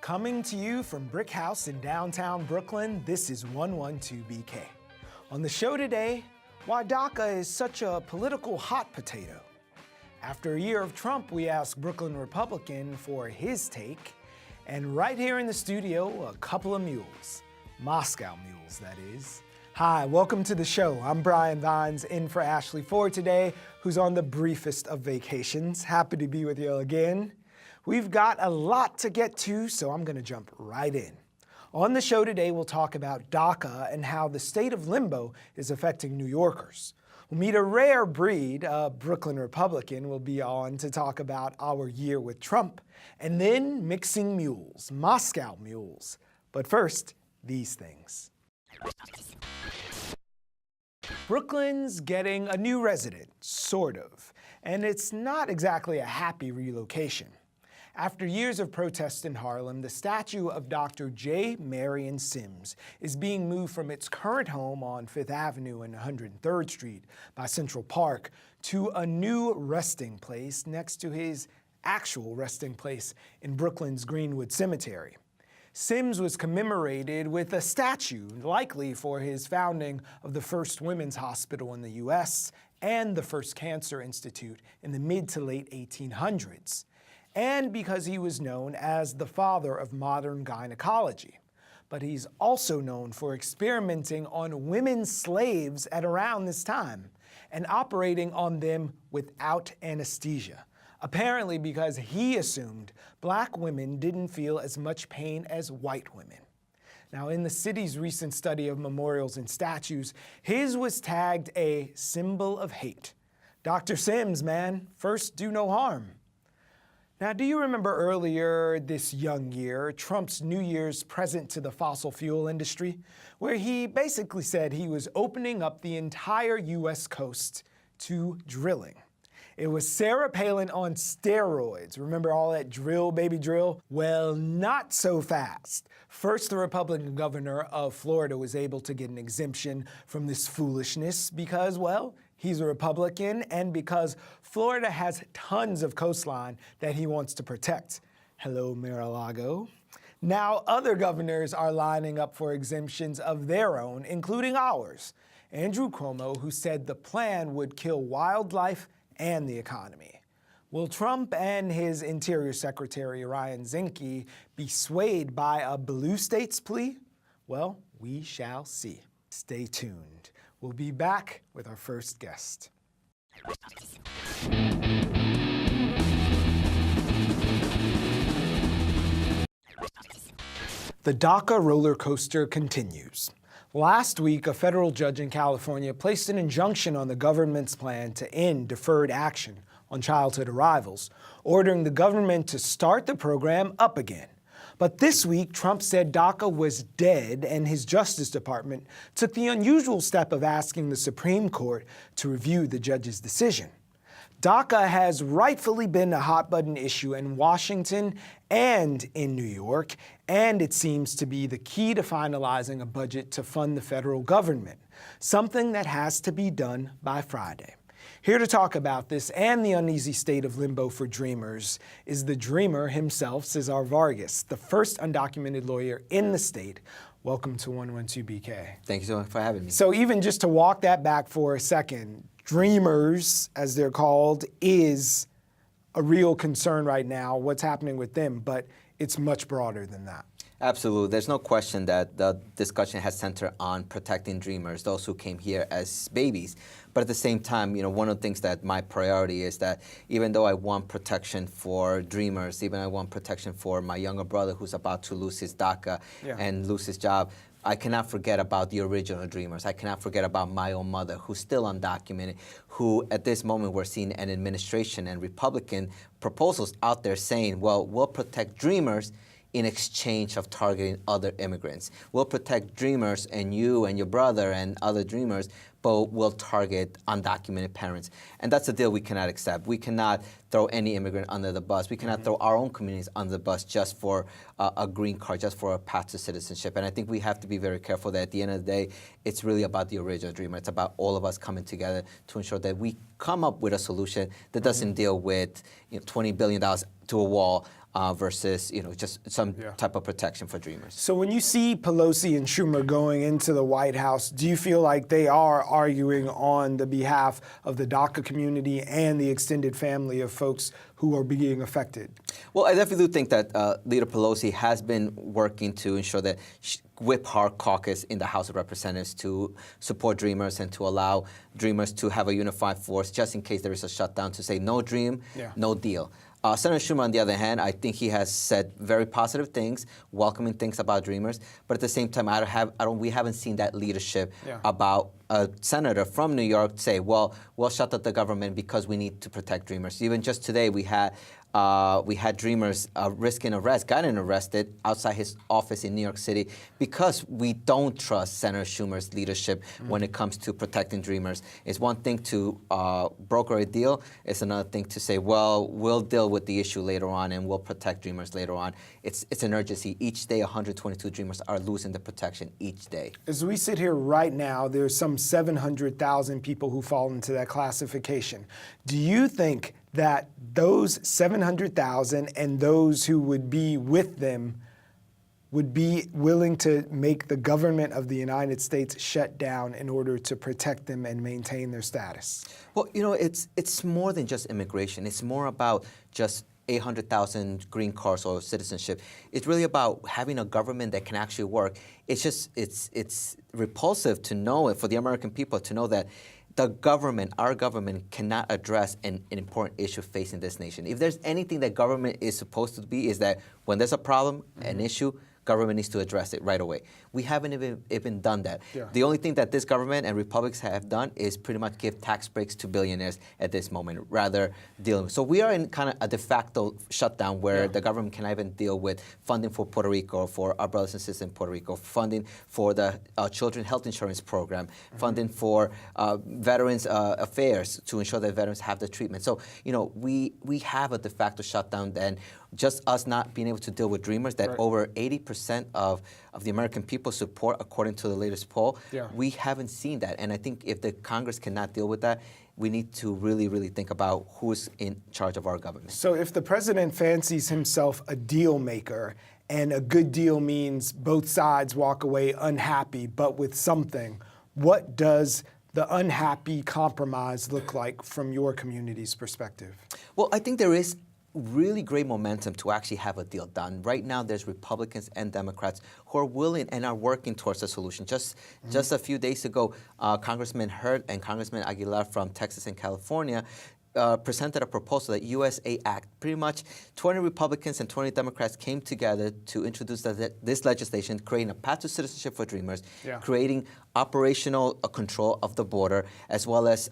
Coming to you from Brick House in downtown Brooklyn, this is 112BK. On the show today, why DACA is such a political hot potato. After a year of Trump, we ask Brooklyn Republican for his take. And right here in the studio, a couple of mules. Moscow mules, that is. Hi, welcome to the show. I'm Brian Vines, in for Ashley Ford today, who's on the briefest of vacations. Happy to be with you again. We've got a lot to get to, so I'm gonna jump right in. On the show today, we'll talk about DACA and how the state of limbo is affecting New Yorkers. We'll meet a rare breed, a Brooklyn Republican will be on to talk about our year with Trump, and then mixing mules, Moscow mules. But first, these things. Brooklyn's getting a new resident, sort of, and it's not exactly a happy relocation. After years of protests in Harlem, the statue of Dr. J. Marion Sims is being moved from its current home on 5th Avenue and 103rd Street by Central Park to a new resting place next to his actual resting place in Brooklyn's Greenwood Cemetery. Sims was commemorated with a statue, likely for his founding of the first women's hospital in the U.S. and the first cancer institute in the mid to late 1800s. And because he was known as the father of modern gynecology. But he's also known for experimenting on women slaves at around this time and operating on them without anesthesia, apparently because he assumed black women didn't feel as much pain as white women. Now, in the city's recent study of memorials and statues, his was tagged a symbol of hate. Dr. Sims, man, first do no harm. Now, do you remember earlier this young year, Trump's New Year's present to the fossil fuel industry, where he basically said he was opening up the entire U.S. coast to drilling? It was Sarah Palin on steroids. Remember all that drill, baby drill? Well, not so fast. First, the Republican governor of Florida was able to get an exemption from this foolishness because, well, he's a Republican and because Florida has tons of coastline that he wants to protect. Hello, Mar-a-Lago. Now, other governors are lining up for exemptions of their own, including ours. Andrew Cuomo, who said the plan would kill wildlife and the economy. Will Trump and his Interior Secretary Ryan Zinke be swayed by a blue state's plea? Well, we shall see. Stay tuned. We'll be back with our first guest. The DACA roller coaster continues. Last week, a federal judge in California placed an injunction on the government's plan to end deferred action on childhood arrivals, ordering the government to start the program up again. But this week, Trump said DACA was dead, and his Justice Department took the unusual step of asking the Supreme Court to review the judge's decision. DACA has rightfully been a hot-button issue in Washington and in New York, and it seems to be the key to finalizing a budget to fund the federal government, something that has to be done by Friday. Here to talk about this and the uneasy state of limbo for dreamers is the dreamer himself, Cesar Vargas, the first undocumented lawyer in the state. Welcome to 112BK. Thank you so much for having me. So even just to walk that back for a second, dreamers, as they're called, is a real concern right now, what's happening with them, but it's much broader than that. Absolutely. There's no question that the discussion has centered on protecting dreamers, those who came here as babies. But at the same time, one of the things that my priority is that even though I want protection for dreamers, even I want protection for my younger brother who's about to lose his DACA and lose his job, I cannot forget about the original dreamers. I cannot forget about my own mother, who's still undocumented, who at this moment we're seeing an administration and Republican proposals out there saying, well, we'll protect dreamers in exchange of targeting other immigrants. We'll protect dreamers and you and your brother and other dreamers, but we'll target undocumented parents. And that's a deal we cannot accept. We cannot throw any immigrant under the bus. We cannot throw our own communities under the bus just for a green card, just for a path to citizenship. And I think we have to be very careful that at the end of the day, it's really about the original dreamer. It's about all of us coming together to ensure that we come up with a solution that doesn't deal with $20 billion to a wall versus just some type of protection for dreamers. So when you see Pelosi and Schumer going into the White House, do you feel like they are arguing on the behalf of the DACA community and the extended family of folks who are being affected? Well, I definitely do think that Leader Pelosi has been working to ensure that whip her caucus in the House of Representatives to support Dreamers and to allow Dreamers to have a unified force just in case there is a shutdown, to say no dream, no deal. Senator Schumer, on the other hand, I think he has said very positive things, welcoming things about Dreamers, but at the same time, we haven't seen that leadership about a senator from New York say, well, we'll shut up the government because we need to protect Dreamers. Even just today, we had Dreamers risking arrest, gotten arrested outside his office in New York City because we don't trust Senator Schumer's leadership when it comes to protecting Dreamers. It's one thing to broker a deal. It's another thing to say, well, we'll deal with the issue later on and we'll protect Dreamers later on. It's an urgency. Each day, 122 Dreamers are losing the protection each day. As we sit here right now, there's some 700,000 people who fall into that classification. Do you think that those 700,000 and those who would be with them would be willing to make the government of the United States shut down in order to protect them and maintain their status? Well, it's more than just immigration. It's more about just 800,000 green cards or citizenship. It's really about having a government that can actually work. It's repulsive to know it, for the American people to know that the government, our government, cannot address an important issue facing this nation. If there's anything that government is supposed to be, is that when there's a problem, an issue, government needs to address it right away. We haven't even done that. The only thing that this government and Republicans have done is pretty much give tax breaks to billionaires at this moment, rather dealing. So we are in kind of a de facto shutdown where the government cannot even deal with funding for Puerto Rico, for our brothers and sisters in Puerto Rico, funding for the Children's Health Insurance Program, funding for Veterans Affairs to ensure that veterans have the treatment. So, we have a de facto shutdown, and just us not being able to deal with Dreamers that over 80% of the American people support, according to the latest poll. We haven't seen that. And I think if the Congress cannot deal with that, we need to really, really think about who's in charge of our government. So if the president fancies himself a deal maker, and a good deal means both sides walk away unhappy, but with something, what does the unhappy compromise look like from your community's perspective? Well, I think there is really great momentum to actually have a deal done. Right now, there's Republicans and Democrats who are willing and are working towards a solution. Just a few days ago, Congressman Hurt and Congressman Aguilar from Texas and California presented a proposal that USA Act. Pretty much 20 Republicans and 20 Democrats came together to introduce this legislation, creating a path to citizenship for Dreamers, creating operational control of the border, as well as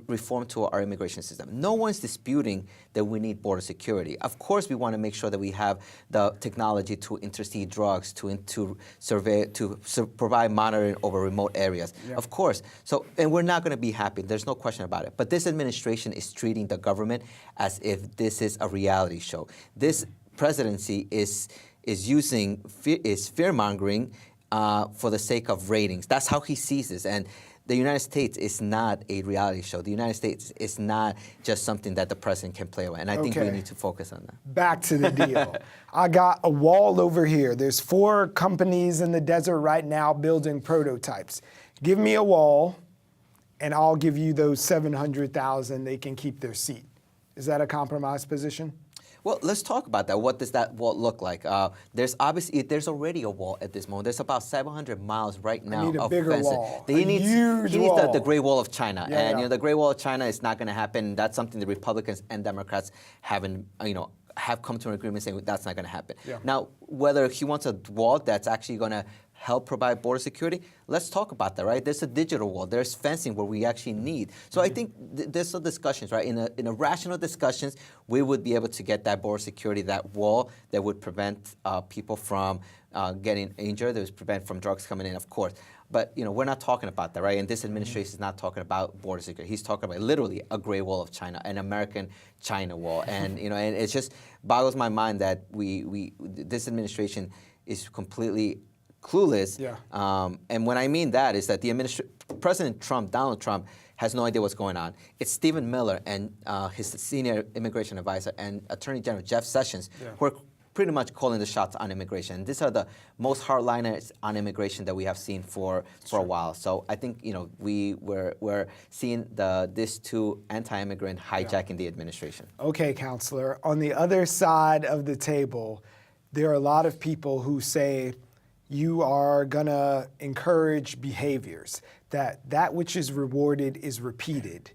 reform to our immigration system. No one's disputing that we need border security. Of course, we want to make sure that we have the technology to intercede drugs, to survey, to provide monitoring over remote areas. Of course. So, and we're not going to be happy. There's no question about it. But this administration is treating the government as if this is a reality show. This presidency is fear-mongering for the sake of ratings. That's how he sees this. And the United States is not a reality show. The United States is not just something that the president can play with. And I think we need to focus on that. Back to the deal. I got a wall over here. There's 4 companies in the desert right now building prototypes. Give me a wall, and I'll give you those 700,000. They can keep their seat. Is that a compromise position? Well, let's talk about that. What does that wall look like? There's already a wall at this moment. There's about 700 miles right now of fence. He needs the Great Wall of China, the Great Wall of China is not going to happen. That's something the Republicans and Democrats have come to an agreement saying that's not going to happen. Now, whether he wants a wall that's actually going to help provide border security, let's talk about that, right? There's a digital wall. There's fencing where we actually need. So I think there's some discussions, right? In a rational discussions, we would be able to get that border security, that wall that would prevent people from getting injured, that would prevent from drugs coming in, of course. But we're not talking about that, right? And this administration is not talking about border security. He's talking about literally a Great Wall of China, an American China wall. And and it just boggles my mind that this administration is completely clueless. And when I mean that is that President Trump, Donald Trump, has no idea what's going on. It's Stephen Miller and his senior immigration advisor and Attorney General Jeff Sessions who are pretty much calling the shots on immigration. These are the most hardliners on immigration that we have seen for a while. So I think we're seeing these two anti-immigrant hijacking the administration. Okay, Counselor. On the other side of the table, there are a lot of people who say you are gonna encourage behaviors, that which is rewarded is repeated.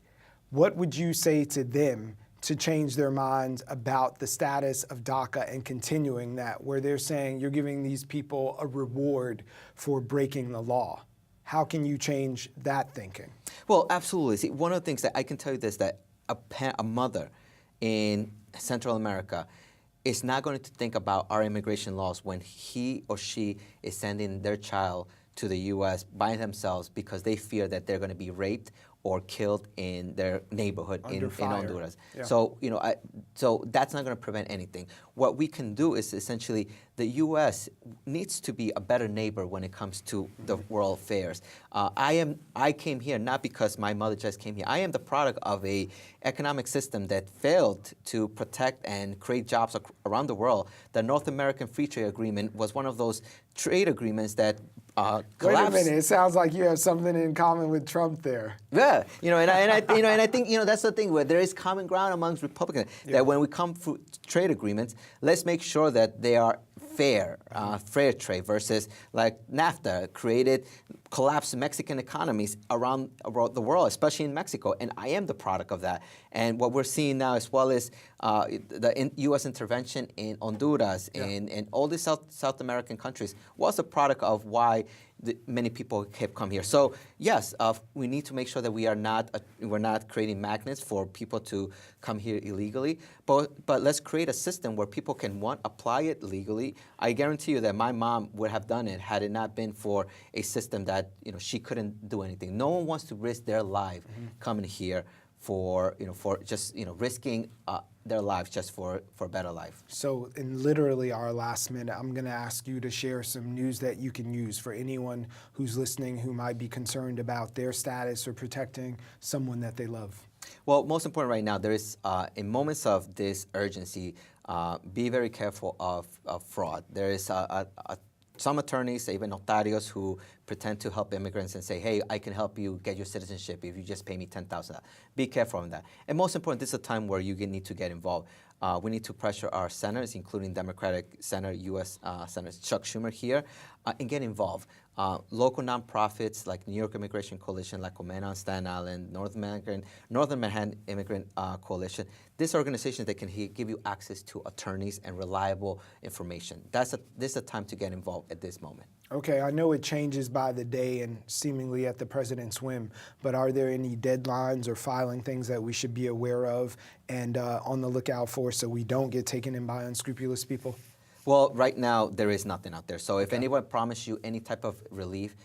What would you say to them to change their minds about the status of DACA and continuing that, where they're saying you're giving these people a reward for breaking the law? How can you change that thinking? Well, absolutely. See, one of the things that I can tell you this, that a mother in Central America is not going to think about our immigration laws when he or she is sending their child to the U.S. by themselves because they fear that they're going to be raped or killed in their neighborhood in Honduras. Yeah. So, so that's not going to prevent anything. What we can do is essentially the U.S. needs to be a better neighbor when it comes to the world affairs. I came here not because my mother just came here. I am the product of a economic system that failed to protect and create jobs around the world. The North American Free Trade Agreement was one of those trade agreements that collapsed. Wait a minute, it sounds like you have something in common with Trump there. Yeah, and I think that's the thing where there is common ground amongst Republicans that when we come to trade agreements, let's make sure that they are fair trade versus like NAFTA created collapsed Mexican economies around the world, especially in Mexico, and I am the product of that. And what we're seeing now, as well as the U.S. intervention in Honduras and all these South American countries, was a product of why many people have come here. So yes, we need to make sure that we're not creating magnets for people to come here illegally. But let's create a system where people can apply it legally. I guarantee you that my mom would have done it had it not been for a system that she couldn't do anything. No one wants to risk their life coming here for just risking their lives just for a better life. So in literally our last minute, I'm going to ask you to share some news that you can use for anyone who's listening who might be concerned about their status or protecting someone that they love. Well, most important right now, there is, in moments of this urgency, be very careful of fraud. There is some attorneys, even notarios, who pretend to help immigrants and say, hey, I can help you get your citizenship if you just pay me $10,000. Be careful on that. And most important, this is a time where you need to get involved. We need to pressure our senators, including Democratic Senator, U.S. Senator Chuck Schumer here, and get involved. Local nonprofits like New York Immigration Coalition, like Comena on Staten Island, Northern Manhattan Immigrant Coalition, these organizations that can give you access to attorneys and reliable information. This is a time to get involved at this moment. Okay, I know it changes by the day and seemingly at the president's whim, but are there any deadlines or filing things that we should be aware of and on the lookout for so we don't get taken in by unscrupulous people? Well, right now, there is nothing out there. So if anyone promised you any type of relief,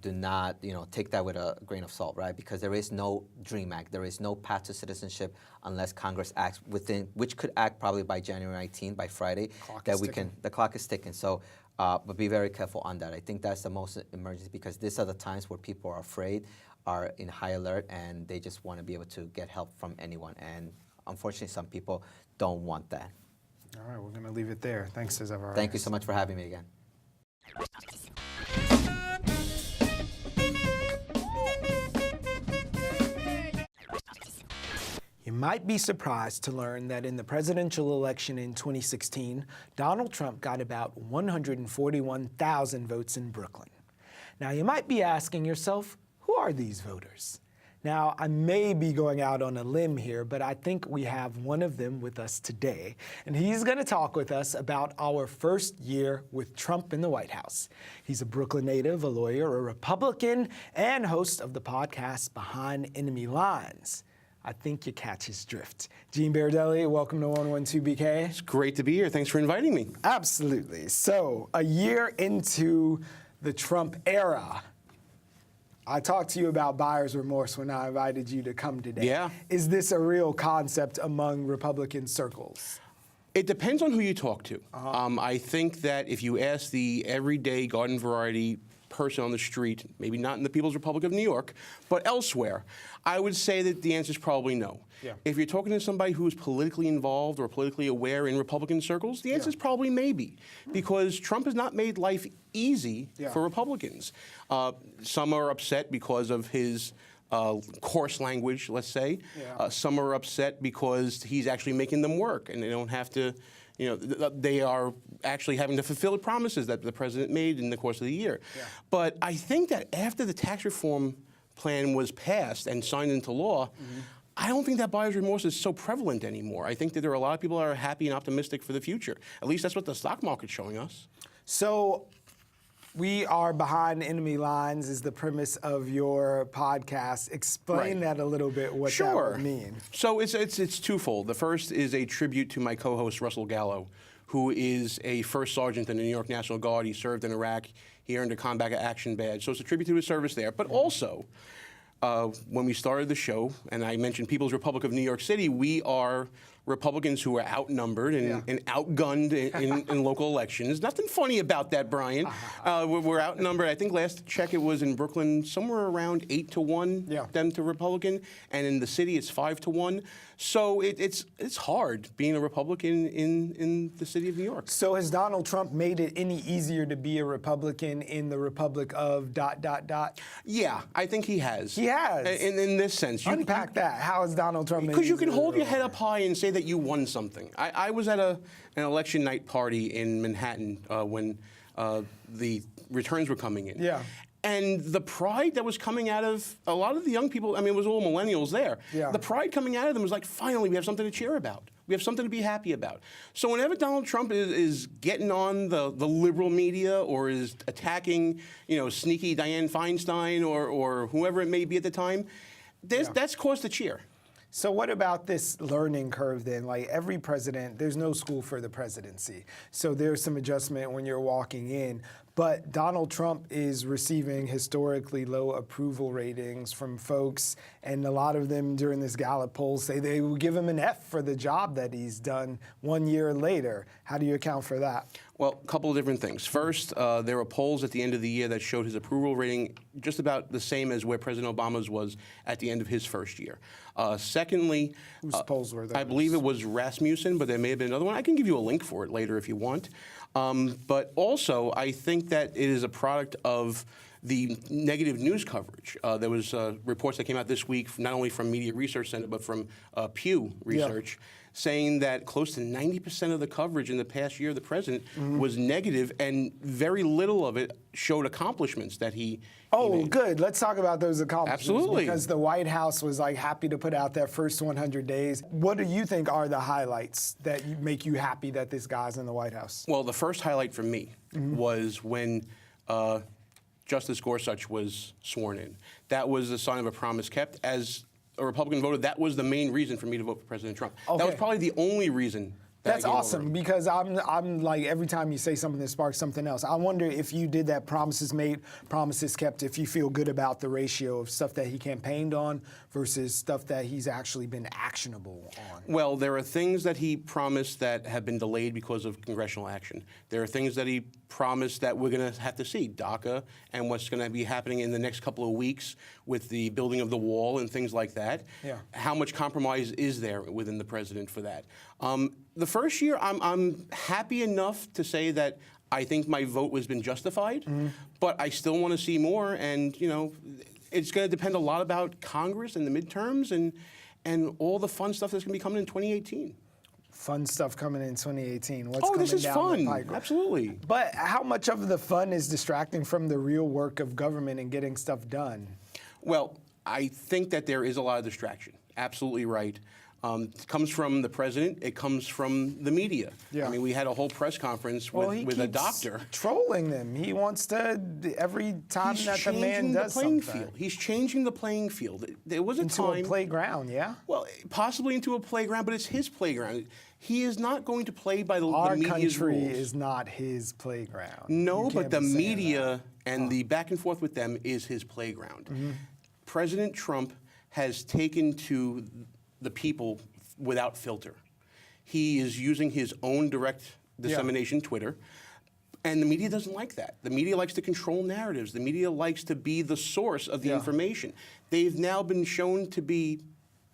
do not take that with a grain of salt, right? Because there is no DREAM Act. There is no path to citizenship unless Congress acts which could act probably by January 19, by Friday. The clock is ticking. So, but be very careful on that. I think that's the most emergency because these are the times where people are afraid, are in high alert, and they just want to be able to get help from anyone. And unfortunately, some people don't want that. All right, we're going to leave it there. Thanks, Cesar Vargas. Thank you so much for having me again. You might be surprised to learn that in the presidential election in 2016, Donald Trump got about 141,000 votes in Brooklyn. Now, you might be asking yourself, who are these voters? Now, I may be going out on a limb here, but I think we have one of them with us today, and he's going to talk with us about our first year with Trump in the White House. He's a Brooklyn native, a lawyer, a Republican, and host of the podcast Behind Enemy Lines. I think you catch his drift. Gene Berardelli, welcome to 112BK. It's great to be here. Thanks for inviting me. Absolutely. So, a year into the Trump era, I talked to you about buyer's remorse when I invited you to come today. Yeah. Is this a real concept among Republican circles? It depends on who you talk to. I think that if you ask the everyday garden variety person on the street, maybe not in the People's Republic of New York, but elsewhere, I would say that the answer is probably no. Yeah. If you're talking to somebody who's politically involved or politically aware in Republican circles, the answer is probably maybe, because Trump has not made life easy for Republicans. Some are upset because of his coarse language, let's say. Some are upset because he's actually making them work and they don't have to, they are actually having to fulfill the promises that the president made in the course of the year. But I think that after the tax reform plan was passed and signed into law, I don't think that buyer's remorse is so prevalent anymore. I think that there are a lot of people that are happy and optimistic for the future. At least that's what the stock market's showing us. So we are behind enemy lines is the premise of your podcast. Explain that a little bit, what that would mean. So it's twofold. The first is a tribute to my co-host, Russell Gallo, who is a first sergeant in the New York National Guard. He served in Iraq. He earned a combat action badge. So it's a tribute to his service there. But also, when we started the show, and I mentioned People's Republic of New York City, we are Republicans who are outnumbered and outgunned in local elections. Nothing funny about that, Brian. We're outnumbered. I think last check it was in Brooklyn somewhere around 8-1 them to Republican, and in the city it's 5-1. So it's hard being a Republican in the city of New York. So has Donald Trump made it any easier to be a Republican in the Republic of ... Yeah, I think he has. He has. In this sense. Unpack that. How has Donald Trump made it Because you can easier hold to your head up high and say that you won something. I was at an election night party in Manhattan when the returns were coming in. And the pride that was coming out of a lot of the young people, I mean, it was all millennials there. The pride coming out of them was like, finally, we have something to cheer about. We have something to be happy about. So whenever Donald Trump is getting on the liberal media or is attacking, sneaky Dianne Feinstein or whoever it may be at the time, that's cause to cheer. So what about this learning curve then? Like every president, there's no school for the presidency. So there's some adjustment when you're walking in. But Donald Trump is receiving historically low approval ratings from folks, and a lot of them during this Gallup poll say they will give him an F for the job that he's done 1 year later. How do you account for that? Well, a couple of different things. First, there were polls at the end of the year that showed his approval rating just about the same as where President Obama's was at the end of his first year. Secondly, whose polls were those? I believe it was Rasmussen, but there may have been another one. I can give you a link for it later if you want. But also, I think that it is a product of the negative news coverage. There was reports that came out this week, not only from Media Research Center, but from Pew Research, saying that close to 90% of the coverage in the past year of the president was negative, and very little of it showed accomplishments that he made. Good. Let's talk about those accomplishments. Absolutely. Because the White House was like happy to put out that first 100 days. What do you think are the highlights that make you happy that this guy's in the White House? Well, the first highlight for me was when Justice Gorsuch was sworn in. That was a sign of a promise kept. As a Republican voter, that was the main reason for me to vote for President Trump. That was probably the only reason. That's awesome, because I'm like, every time you say something that sparks something else, I wonder if you did that promises made, promises kept, if you feel good about the ratio of stuff that he campaigned on versus stuff that he's actually been actionable on. Well, there are things that he promised that have been delayed because of congressional action. There are things that he promised that we're going to have to see, DACA and what's going to be happening in the next couple of weeks with the building of the wall and things like that. How much compromise is there within the president for that? The first year, I'm happy enough to say that I think my vote has been justified, but I still want to see more. And it's going to depend a lot about Congress and the midterms and all the fun stuff that's going to be coming in 2018. Fun stuff coming in 2018. What's coming this is down fun. The pipe? Absolutely. But how much of the fun is distracting from the real work of government and getting stuff done? Well, I think that there is a lot of distraction. Absolutely right. It comes from the president. It comes from the media. I mean, we had a whole press conference with a doctor. Trolling them. He wants to, every time that the man does something. He's changing the playing field. There was a time. Into a playground, Well, possibly into a playground, but it's his playground. He is not going to play by the media's rules. Our country is not his playground. No, but the media and the back and forth with them is his playground. President Trump has taken to the people without filter. He is using his own direct dissemination, Twitter. And the media doesn't like that. The media likes to control narratives. The media likes to be the source of the information. They've now been shown to be,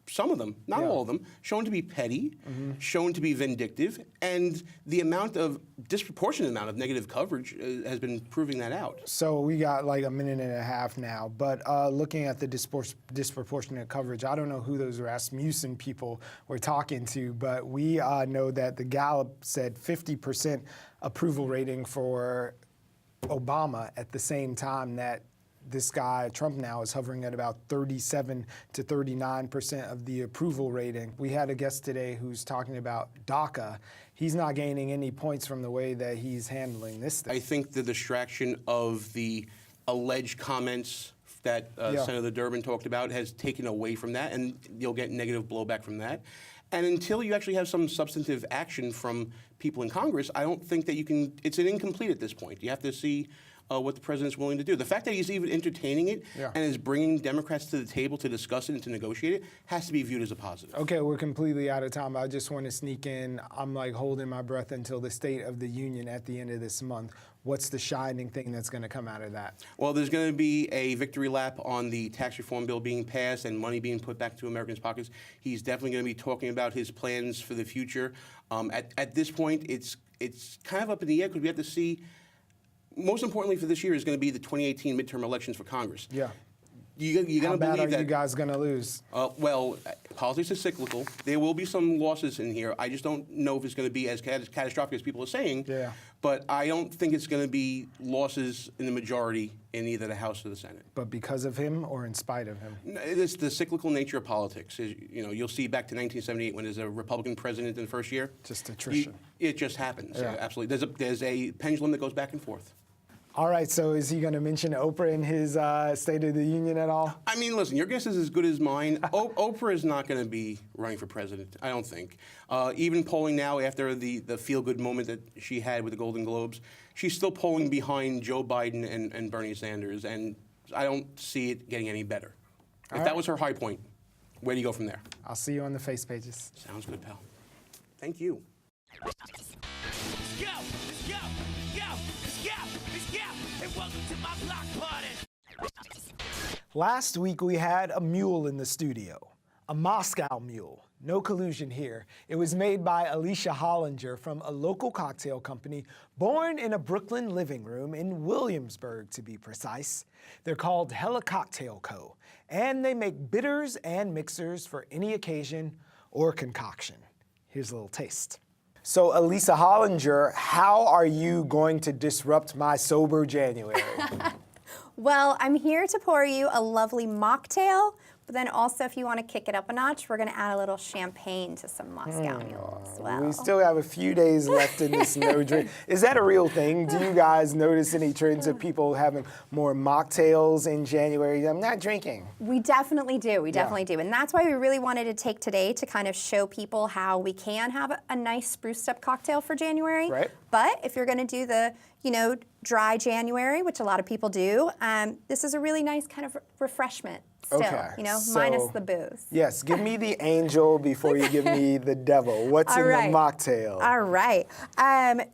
some of them, not all of them, shown to be petty, shown to be vindictive, and the disproportionate amount of negative coverage has been proving that out. So we got like a minute and a half now, but looking at the disproportionate coverage, I don't know who those Rasmussen people were talking to, but we know that the Gallup said 50% approval rating for Obama at the same time that this guy, Trump, now is hovering at about 37 to 39% of the approval rating. We had a guest today who's talking about DACA. He's not gaining any points from the way that he's handling this thing. I think the distraction of the alleged comments that Senator Durbin talked about has taken away from that, and you'll get negative blowback from that. And until you actually have some substantive action from people in Congress, I don't think that you can, it's an incomplete at this point. You have to see what the president's willing to do. The fact that he's even entertaining it and is bringing Democrats to the table to discuss it and to negotiate it has to be viewed as a positive. Okay, we're completely out of time. I just want to sneak in. I'm like holding my breath until the State of the Union at the end of this month. What's the shining thing that's going to come out of that? Well, there's going to be a victory lap on the tax reform bill being passed and money being put back to Americans' pockets. He's definitely going to be talking about his plans for the future. At this point, it's kind of up in the air because we have to see. Most importantly for this year is going to be the 2018 midterm elections for Congress. Yeah. You're going to How bad believe are that, you guys going to lose? Well, politics is cyclical. There will be some losses in here. I just don't know if it's going to be as catastrophic as people are saying. Yeah. But I don't think it's going to be losses in the majority in either the House or the Senate. But because of him or in spite of him? It's the cyclical nature of politics. You know, you'll see back to 1978 when there's a Republican president in the first year. Just attrition. It just happens. Yeah. Absolutely. There's a pendulum that goes back and forth. All right, so is he going to mention Oprah in his State of the Union at all? I mean, listen, your guess is as good as mine. Oprah is not going to be running for president, I don't think. Even polling now after the feel-good moment that she had with the Golden Globes, she's still polling behind Joe Biden and Bernie Sanders, and I don't see it getting any better. If that was her high point, where do you go from there? I'll see you on the face pages. Sounds good, pal. Thank you. Let's go, let's go, let's go, and welcome to my block party. Last week we had a mule in the studio, a Moscow Mule. No collusion here. It was made by Alicia Hollinger from a local cocktail company born in a Brooklyn living room in Williamsburg, to be precise. They're called Hella Cocktail Co., and they make bitters and mixers for any occasion or concoction. Here's a little taste. So, Alicia Hollinger, how are you going to disrupt my sober January? Well, I'm here to pour you a lovely mocktail, but then also if you want to kick it up a notch, we're going to add a little champagne to some Moscow Mule as well. We still have a few days left in this no drink. Is that a real thing? Do you guys notice any trends of people having more mocktails in January? I'm not drinking. We definitely do. We definitely do. And that's why we really wanted to take today to kind of show people how we can have a nice spruced up cocktail for January. Right. But if you're going to do the, dry January, which a lot of people do, this is a really nice kind of refreshment still, minus the booze. Yes, give me the angel before you give me the devil. What's in the mocktail? All right.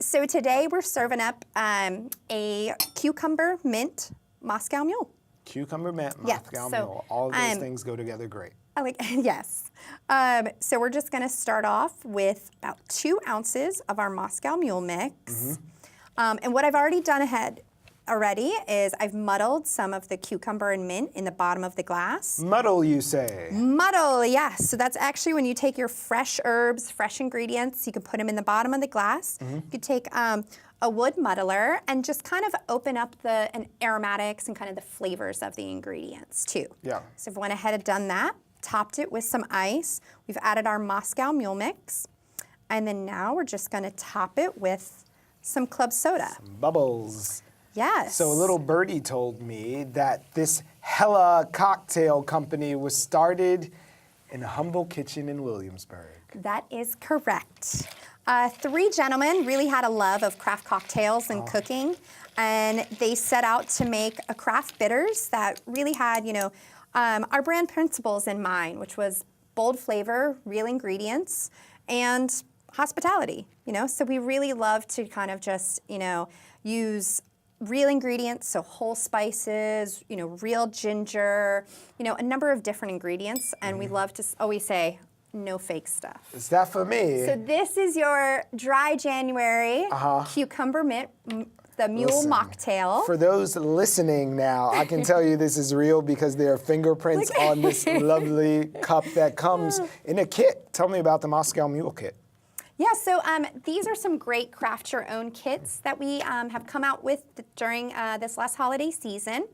So today we're serving up a cucumber mint Moscow Mule. Cucumber mint Yeah, Moscow so, Mule. All of those things go together great. Yes. So we're just going to start off with about 2 ounces of our Moscow Mule mix. And what I've already done already is I've muddled some of the cucumber and mint in the bottom of the glass. Muddle, you say? Muddle, yes. So that's actually when you take your fresh herbs, fresh ingredients, you can put them in the bottom of the glass. You could take a wood muddler and just kind of open up the aromatics and kind of the flavors of the ingredients too. Yeah. So if we went ahead and done that, topped it with some ice. We've added our Moscow Mule mix. And then now we're just gonna top it with some club soda. Some bubbles. Yes. So a little birdie told me that this Hella Cocktail Company was started in a humble kitchen in Williamsburg. That is correct. 3 gentlemen really had a love of craft cocktails and cooking, and they set out to make a craft bitters that really had, our brand principles in mind, which was bold flavor, real ingredients, and hospitality, so we really love to kind of just, use real ingredients, so whole spices, real ginger, a number of different ingredients, and we love to always say, no fake stuff. Is that for me? So this is your dry January cucumber mint, the Mule Listen, mocktail. For those listening now, I can tell you this is real because there are fingerprints on this lovely cup that comes in a kit. Tell me about the Moscow Mule kit. Yeah, so these are some great craft your own kits that we have come out with during this last holiday season.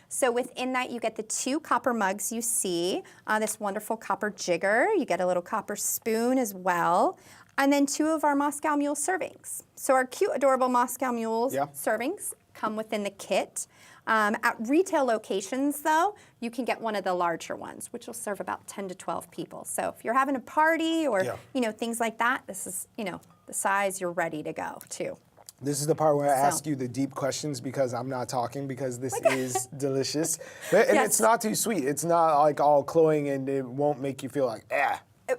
So within that, you get the 2 copper mugs you see, this wonderful copper jigger. You get a little copper spoon as well, and then 2 of our Moscow Mule servings. So our cute, adorable Moscow Mules servings come within the kit. At retail locations, though, you can get one of the larger ones, which will serve about 10 to 12 people. So if you're having a party or things like that, this is the size you're ready to go to. This is the part where I ask you the deep questions because I'm not talking because this is delicious. And it's not too sweet. It's not like all cloying and it won't make you feel like,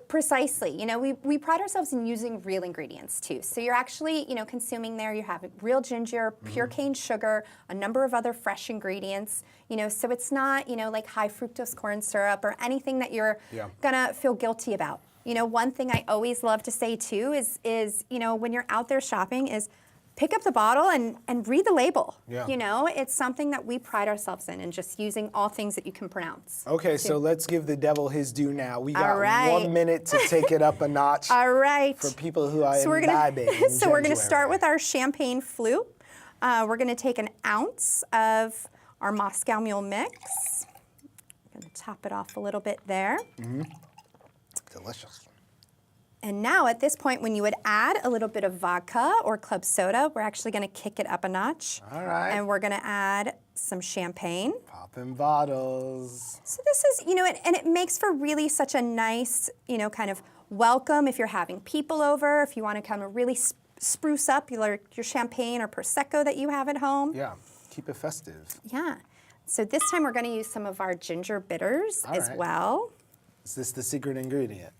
Precisely. We pride ourselves in using real ingredients too. So you're actually, consuming there, you have real ginger, pure cane sugar, a number of other fresh ingredients, so it's not, like high fructose corn syrup or anything that you're gonna feel guilty about. One thing I always love to say too is when you're out there shopping is pick up the bottle and read the label. It's something that we pride ourselves in and just using all things that you can pronounce. Okay, so let's give the devil his due now. We got 1 minute to take it up a notch. All right. For people who are we're imbibing. So we're going to start with our champagne flute. We're going to take an ounce of our Moscow Mule mix. I'm going to top it off a little bit there. Delicious. And now at this point, when you would add a little bit of vodka or club soda, we're actually going to kick it up a notch. All right. And we're going to add some champagne. Popping bottles. So this is, and it makes for really such a nice, kind of welcome if you're having people over, if you want to kind of really spruce up your champagne or Prosecco that you have at home. Yeah, keep it festive. Yeah. So this time we're going to use some of our ginger bitters as well. Is this the secret ingredient?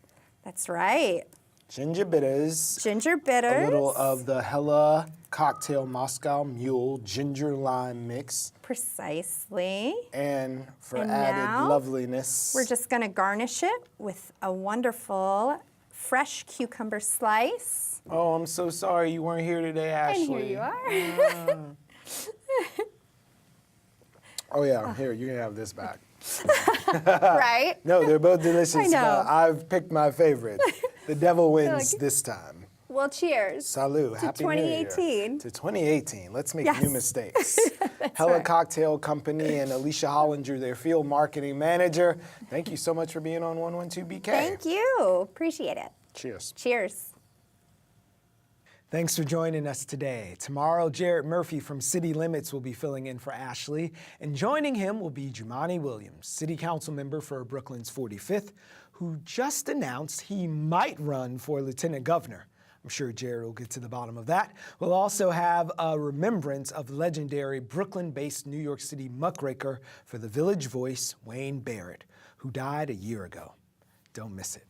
That's right. Ginger bitters. Ginger bitters. A little of the Hella Cocktail Moscow Mule ginger lime mix. Precisely. And for And added now loveliness, we're just going to garnish it with a wonderful fresh cucumber slice. Oh, I'm so sorry you weren't here today, Ashley. And here you are. Oh yeah, here, you can have this back. Right? No, they're both delicious. I know. But I've picked my favorite. The devil wins this time. Well, cheers. Salud. To Happy New Year. 2018. To 2018. Let's make Yes. new mistakes. Hella right. Cocktail Company and Alicia Hollinger, their field marketing manager. Thank you so much for being on 112BK. Thank you. Appreciate it. Cheers. Cheers. Thanks for joining us today. Tomorrow, Jarrett Murphy from City Limits will be filling in for Ashley, and joining him will be Jumaane Williams, City Council member for Brooklyn's 45th, who just announced he might run for Lieutenant Governor. I'm sure Jarrett will get to the bottom of that. We'll also have a remembrance of legendary Brooklyn-based New York City muckraker for the Village Voice, Wayne Barrett, who died a year ago. Don't miss it.